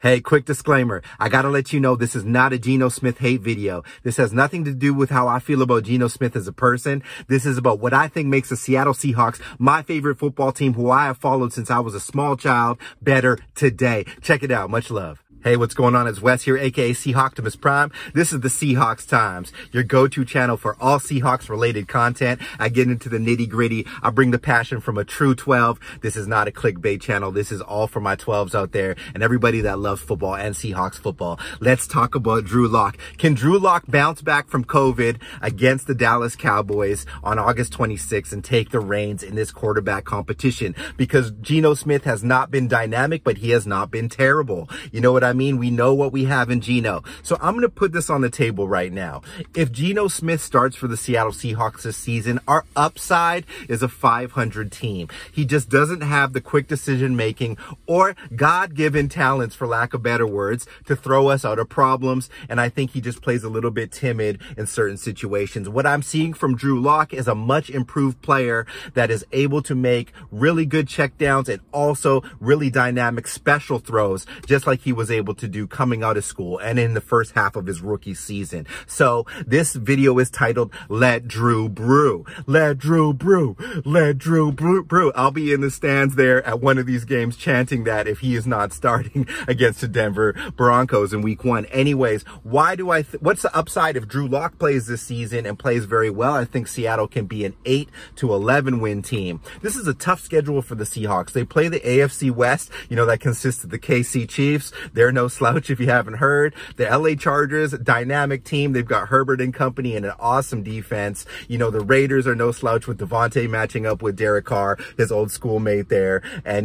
Hey, quick disclaimer. I gotta let you know this is not a Geno Smith hate video. This has nothing to do with how I feel about Geno Smith as a person. This is about what I think makes the Seattle Seahawks, my favorite football team, who I have followed since I was a small child, better today. Check it out. Much love. Hey, what's going on? It's Wes here, aka Seahawks Prime. This is the Seahawks Times, your go-to channel for all Seahawks related content. I get into the nitty-gritty. I bring the passion from a true 12. This is not a clickbait channel. This is all for my 12s out there and everybody that loves football and Seahawks football. Let's talk about Drew Lock. Can Drew Lock bounce back from COVID against the Dallas Cowboys on August 26th and take the reins in this quarterback competition? Because Geno Smith has not been dynamic, but he has not been terrible. You know what I mean? We know what we have in Geno. So I'm going to put this on the table right now. If Geno Smith starts for the Seattle Seahawks this season, our upside is a 500 team. He just doesn't have the quick decision making or God-given talents, for lack of better words, to throw us out of problems. And I think he just plays a little bit timid in certain situations. What I'm seeing from Drew Lock is a much improved player that is able to make really good checkdowns and also really dynamic special throws, just like he was able to do coming out of school and in the first half of his rookie season. So this video is titled Let Drew Brew. Let Drew Brew. Let Drew Brew. I'll be in the stands there at one of these games chanting that if he is not starting against the Denver Broncos in week 1. Anyways, what's the upside if Drew Lock plays this season and plays very well? I think Seattle can be an 8 to 11 win team. This is a tough schedule for the Seahawks. They play the AFC West, that consists of the KC Chiefs. They're no slouch if you haven't heard. The LA Chargers, dynamic team. They've got Herbert and company and an awesome defense. The Raiders are no slouch with Devontae matching up with Derek Carr, his old schoolmate there. And,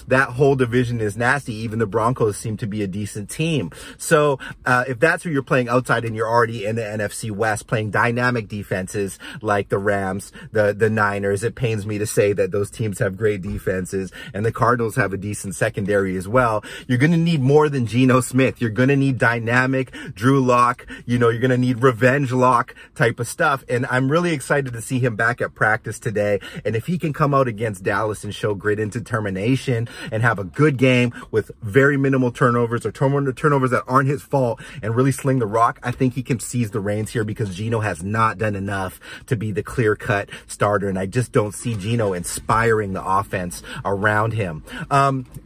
that whole division is nasty. Even the Broncos seem to be a decent team. So if that's who you're playing outside and you're already in the NFC West playing dynamic defenses like the Rams, the Niners, it pains me to say that those teams have great defenses and the Cardinals have a decent secondary as well. You're going to need more than Geno Smith. You're going to need dynamic Drew Lock. You're going to need revenge Lock type of stuff. And I'm really excited to see him back at practice today. And if he can come out against Dallas and show grit and determination and have a good game with very minimal turnovers or turnovers that aren't his fault and really sling the rock, I think he can seize the reins here because Geno has not done enough to be the clear-cut starter. And I just don't see Geno inspiring the offense around him.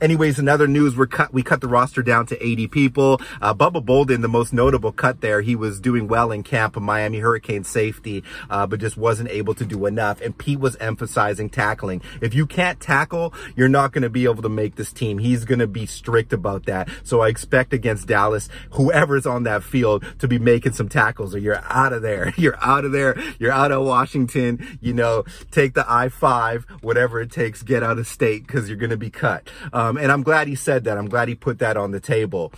Anyways, in other news, we cut the roster down to 80 people. Bubba Bolden, the most notable cut there. He was doing well in camp, a Miami Hurricane safety, but just wasn't able to do enough. And Pete was emphasizing tackling. If you can't tackle, you're not going to be able to make this team. He's going to be strict about that. So I expect against Dallas, whoever's on that field to be making some tackles or you're out of there. You're out of there. You're out of Washington. Take the I-5, whatever it takes, get out of state because you're going to be cut. And I'm glad he said that. I'm glad he put that on the table.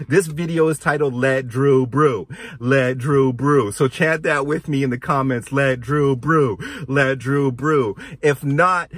This video is titled Let Drew Brew. Let Drew Brew. So chant that with me in the comments. Let Drew Brew. Let Drew Brew. If not,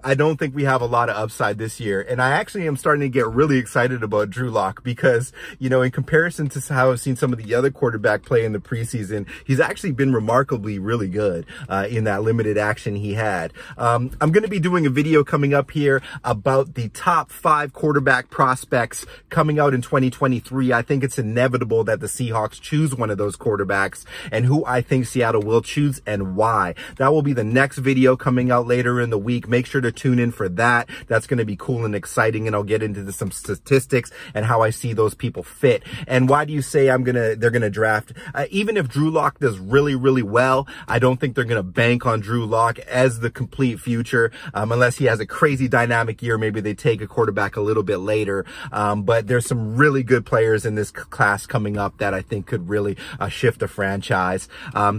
I don't think we have a lot of upside this year. And I actually am starting to get really excited about Drew Lock because, in comparison to how I've seen some of the other quarterback play in the preseason, he's actually been remarkably really good in that limited action he had. I'm going to be doing a video coming up here about the top 5 quarterback prospects coming out in 2023. I think it's inevitable that the Seahawks choose one of those quarterbacks and who I think Seattle will choose and why. That will be the next video coming out later in the week. Make sure to tune in for that. That's going to be cool and exciting, and I'll get into some statistics and how I see those people fit. And why do you say they're going to draft? Even if Drew Lock does really, really well, I don't think they're going to bank on Drew Lock as the complete future, unless he has a crazy dynamic year. Maybe they take a quarterback a little bit later. But there's some really good players in this class coming up that I think could really shift a franchise.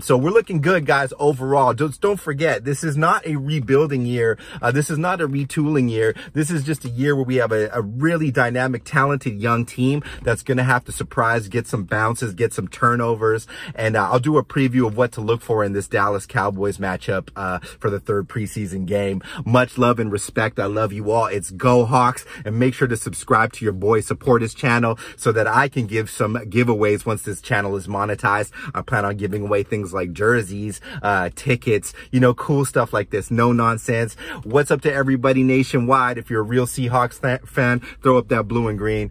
So we're looking good, guys, overall. Just don't forget, this is not a rebuilding year. This is not a retooling year. This is just a year where we have a really dynamic, talented young team that's going to have to surprise, get some bounces, get some turnovers. And I'll do a preview of what to look for in this Dallas Cowboys matchup for the 3rd preseason game. Much love and respect. I love you all. It's Go Hawks. And make sure to subscribe subscribe to your boy, support his channel so that I can give some giveaways once this channel is monetized. I plan on giving away things like jerseys, tickets, you know, cool stuff like this. No nonsense. What's up to everybody nationwide? If you're a real Seahawks fan, throw up that blue and green.